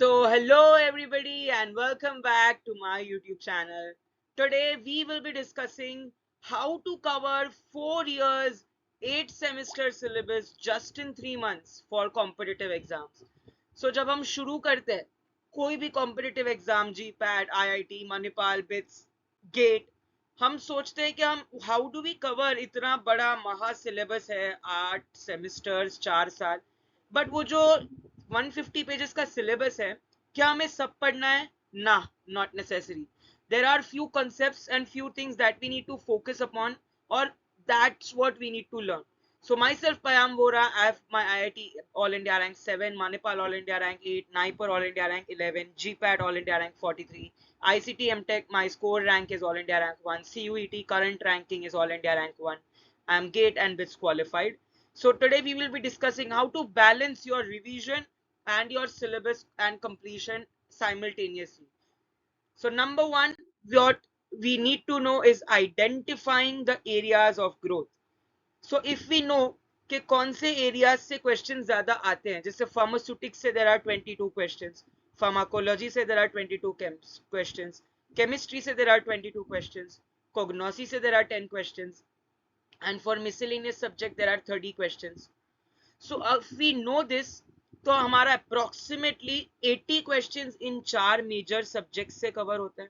Hello everybody and welcome back to my YouTube channel. Today we will be discussing how to cover 4 years, 8 semester syllabus just in 3 months for competitive exams. जब हम शुरू करते हैं कोई भी competitive exam GPAT IIT Manipal BITS GATE हम सोचते हैं कि हम हाउ डू वी कवर इतना बड़ा महा सिलेबस है 8 सेमेस्टर्स 4 साल बट वो जो 150 पेजेस का सिलेबस है क्या हमें सब पढ़ना है ना not necessary there are few concepts and few things that we need to focus upon or that's what we need to learn. So myself, Payam Vora, I have my IIT All India Rank 7, Manipal All India Rank 8, Naipur All India Rank 11, GPAT All India Rank 43, ICT MTech, my score rank is All India Rank 1, CUET current ranking is All India Rank 1. I am GATE and BITS qualified. So today we will be discussing how to balance your revision and your syllabus and completion simultaneously. So number one, what we need to know is identifying the areas of growth. So if we know कि कौन से areas से question ज्यादा आते हैं, जैसे pharmaceutics से there are 22 questions, pharmacology से देर आर 22 क्वेश्चंस, केमिस्ट्री से देर आर 22 क्वेश्चंस, कोग्नोसी से there are 10 questions, and for miscellaneous subject there are 30 questions. So if we know this, तो हमारा approximately 80 questions in 4 major subjects से cover होता है,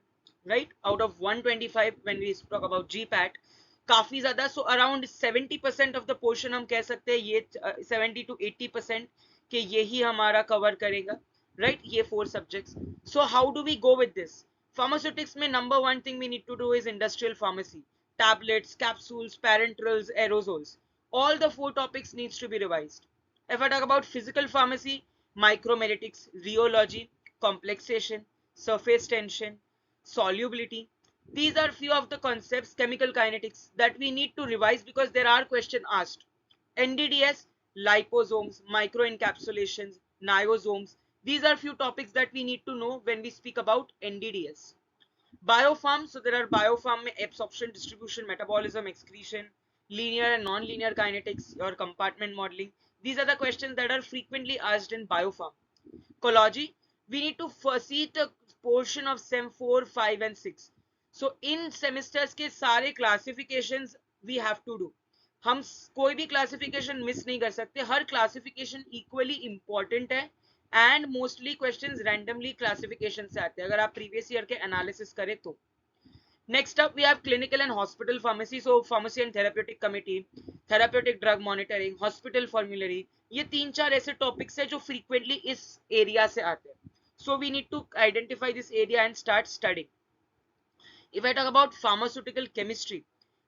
right? Out of 125 when we talk about GPAT, काफी ज्यादा, so around 70% of the portion हम कह सकते हैं ये 70 to 80% कि यही हमारा cover करेगा, right? ये 4 subjects. So how do we go with this? Pharmaceutics में number one thing we need to do is industrial pharmacy, tablets, capsules, parenterals, aerosols. All the 4 topics needs to be revised. If I talk about physical pharmacy, micromeritics, rheology, complexation, surface tension, solubility, these are few of the concepts, chemical kinetics, that we need to revise because there are questions asked. NDDS, liposomes, microencapsulations, niosomes, these are few topics that we need to know when we speak about NDDS. Biopharm, so there are biopharm में absorption, distribution, metabolism, excretion, linear and non-linear kinetics, or compartment modeling. These are the questions that are frequently asked in biopharm. Ecology, we need to foresee the portion of SEM 4, 5 and 6. So in semesters के सारे classifications we have to do. हम कोई भी classification miss नहीं कर सकते, हर classification equally important है and mostly questions randomly classification से आते हैं अगर आप प्रीवियस ईयर के एनालिसिस करें तो. Next up we have clinical and hospital pharmacy, so pharmacy and therapeutic committee, therapeutic drug monitoring, hospital formulary, ये 3-4 ऐसे टॉपिक्स है जो फ्रीक्वेंटली इस एरिया से आते हैं. So we need to identify this area and start studying. If I talk about pharmaceutical chemistry,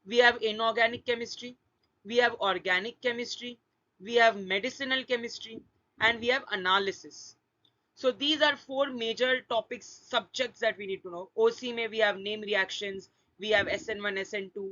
we have inorganic chemistry, we have organic chemistry, we have medicinal chemistry, and we have analysis. So these are 4 major topics, subjects that we need to know. OC में we have name reactions, we have SN1, SN2,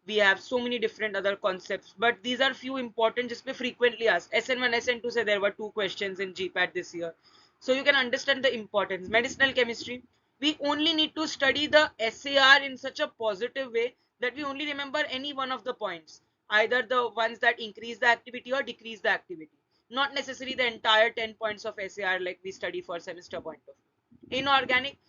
we have so many different other concepts, but these are few important जिसमें frequently asked. SN1, SN2 से there were 2 questions in GPAT this year. So you can understand the importance. Medicinal chemistry, we only need to study the SAR in such a positive way that we only remember any one of the points, either the ones that increase the activity or decrease the activity, not necessarily the entire 10 points of SAR like we study for semester point of view. Inorganic,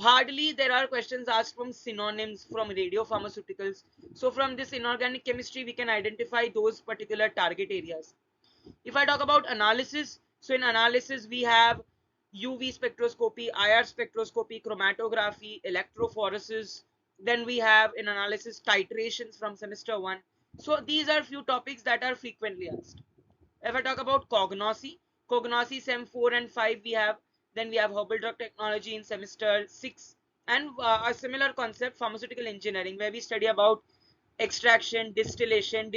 hardly there are questions asked from synonyms, from radiopharmaceuticals. So from this inorganic chemistry we can identify those particular target areas. If I talk about analysis, so in analysis we have UV spectroscopy, IR spectroscopy, chromatography, electrophoresis. Then we have in analysis titrations from semester 1. So these are few topics that are frequently asked. If I talk about cognosy, SEM 4 and 5 we have. Then we have herbal drug technology in semester 6. And a similar concept, pharmaceutical engineering, where we study about extraction, distillation,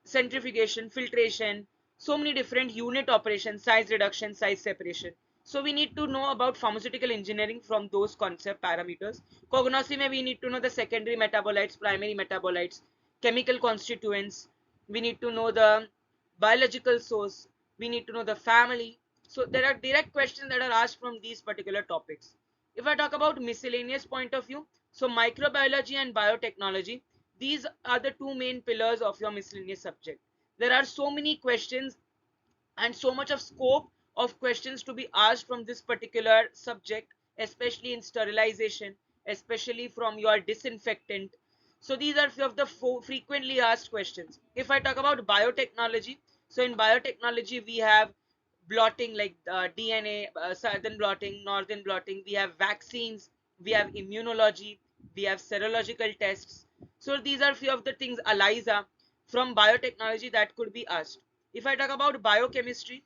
centrifugation, filtration, so many different unit operations, size reduction, size separation. So we need to know about pharmaceutical engineering from those concept parameters. Cognosy mein we need to know the secondary metabolites, primary metabolites, chemical constituents. We need to know the biological source. We need to know the family. So there are direct questions that are asked from these particular topics. If I talk about miscellaneous point of view, so microbiology and biotechnology, these are the 2 main pillars of your miscellaneous subject. There are so many questions and so much of scope of questions to be asked from this particular subject, especially in sterilization, especially from your disinfectant. So these are few of the frequently asked questions. If I talk about biotechnology, so in biotechnology we have blotting like DNA, southern blotting, northern blotting. We have vaccines, we have immunology, we have serological tests. So these are few of the things, ELISA, from biotechnology that could be asked. If I talk about biochemistry,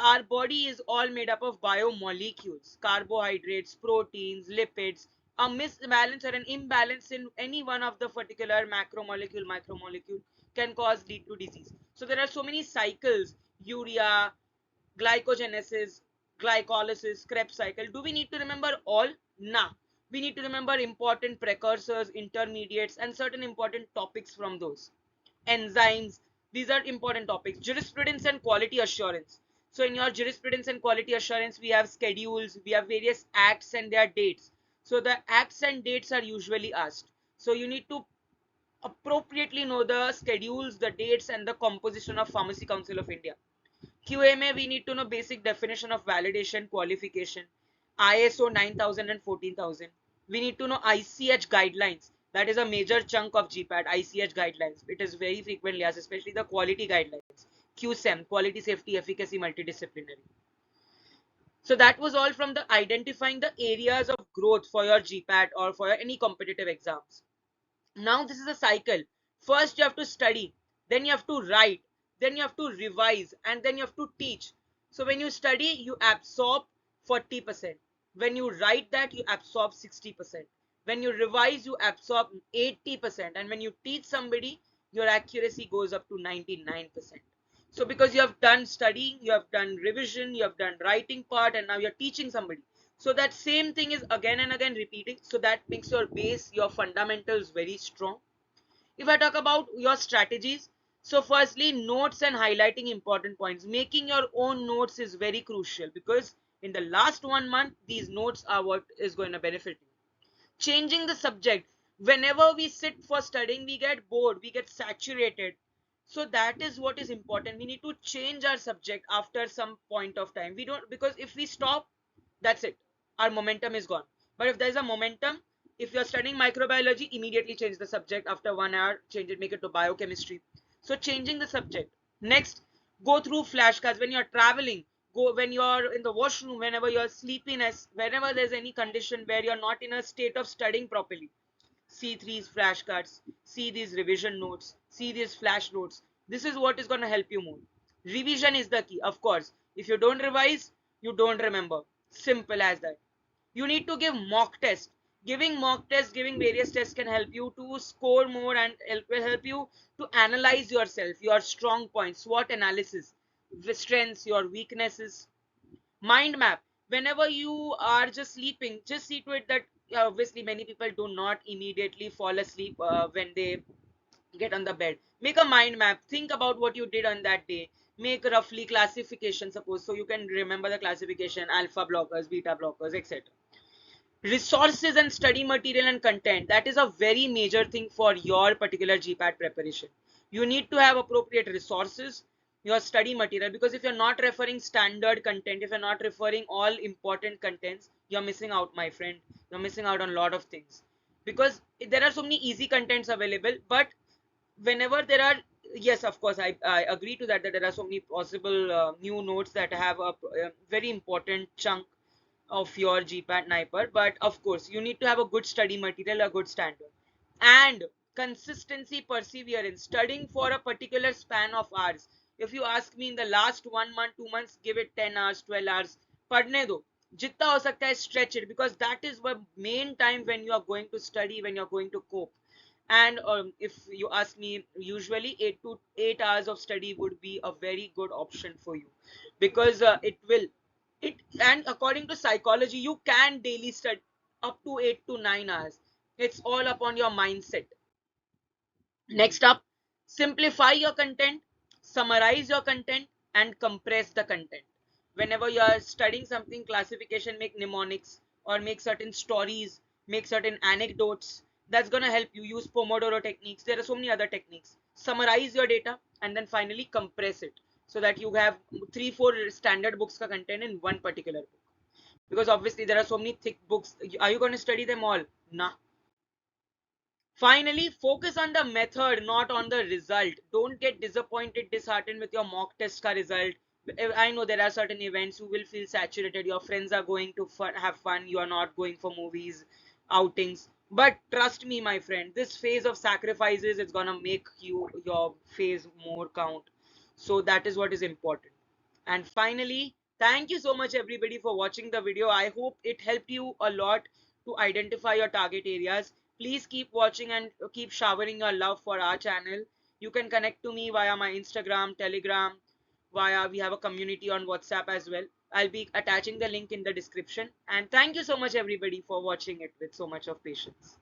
our body is all made up of biomolecules, carbohydrates, proteins, lipids. A misbalance or an imbalance in any one of the particular macromolecule, micromolecule can cause lead to disease. So there are so many cycles: urea, glycogenesis, glycolysis, Krebs cycle. Do we need to remember all? Nah. We need to remember important precursors, intermediates, and certain important topics from those. Enzymes, these are important topics. Jurisprudence and quality assurance. So in your jurisprudence and quality assurance, we have schedules, we have various acts and their dates. So the acts and dates are usually asked. So you need to appropriately know the schedules, the dates, and the composition of Pharmacy Council of India. QMA, we need to know basic definition of validation, qualification, ISO 9000 and 14000. We need to know ICH guidelines. That is a major chunk of GPAT, ICH guidelines. It is very frequently asked, especially the quality guidelines. QSEM, quality, safety, efficacy, multidisciplinary. So that was all from the identifying the areas of growth for your GPAT or for any competitive exams. Now this is a cycle. First you have to study, then you have to write, then you have to revise, and then you have to teach. So when you study, you absorb 40%. When you write that, you absorb 60%. When you revise, you absorb 80%. And when you teach somebody, your accuracy goes up to 99%. So because you have done studying, you have done revision, you have done writing part, and now you're teaching somebody. So that same thing is again and again repeating. So that makes your base, your fundamentals very strong. If I talk about your strategies, so firstly, notes and highlighting important points. Making your own notes is very crucial because in the last 1 month, these notes are what is going to benefit you. Changing the subject. Whenever we sit for studying, we get bored, we get saturated. So that is what is important. We need to change our subject after some point of time. We don't, because if we stop, that's it, our momentum is gone. But if there's a momentum, if you're studying microbiology, immediately change the subject. After 1 hour, change it, make it to biochemistry. So changing the subject. Next, go through flashcards when you're traveling, go when you're in the washroom, whenever you're sleepiness, whenever there's any condition where you're not in a state of studying properly. See these flashcards, see these revision notes, see these flash notes. This is what is going to help you more. Revision is the key, of course. If you don't revise, you don't remember. Simple as that. You need to give mock tests. Giving mock tests, giving various tests can help you to score more and will help you to analyze yourself, your strong points, SWOT analysis, the strengths, your weaknesses. Mind map. Whenever you are just sleeping, just see to it that obviously many people do not immediately fall asleep when they get on the bed. Make a mind map. Think about what you did on that day. Make roughly classification, suppose, so you can remember the classification: alpha blockers, beta blockers, etc. Resources and study material and content. That is a very major thing for your particular GPAT preparation. You need to have appropriate resources, your study material, because if you're not referring standard content, if you're not referring all important contents, you're missing out, my friend. You're missing out on a lot of things, because there are so many easy contents available. But whenever there are, yes, of course, I agree to that, that there are so many possible new notes that have a very important chunk of your GPAT NIPER. But of course, you need to have a good study material, a good standard, and consistency, perseverance, studying for a particular span of hours. If you ask me, in the last 1 month, 2 months, give it 10 hours, 12 hours. पढ़ने दो जितना हो सकता है, stretch it, because that is the main time when you are going to study, when you are going to cope. And if you ask me, usually 8 to 8 hours of study would be a very good option for you, because it will it and according to psychology, you can daily study up to 8 to 9 hours. It's all upon your mindset. Next up, simplify your content, summarize your content, and compress the content. Whenever you are studying something, classification, make mnemonics or make certain stories, make certain anecdotes. That's going to help you. Use Pomodoro techniques. There are so many other techniques. Summarize your data and then finally compress it. so that you have 3-4 standard books ka content in one particular book, because obviously there are so many thick books. Are you going to study them all? Nah. Finally, focus on the method, not on the result. Don't get disappointed, disheartened with your mock test ka result. I know there are certain events you will feel saturated. Your friends are going to have fun. You are not going for movies, outings. But trust me, my friend, this phase of sacrifices is gonna make your phase more count. So that is what is important. And finally, thank you so much everybody for watching the video. I hope it helped you a lot to identify your target areas. Please keep watching and keep showering your love for our channel. You can connect to me via my Instagram, Telegram, via we have a community on WhatsApp as well. I'll be attaching the link in the description. And thank you so much everybody for watching it with so much of patience.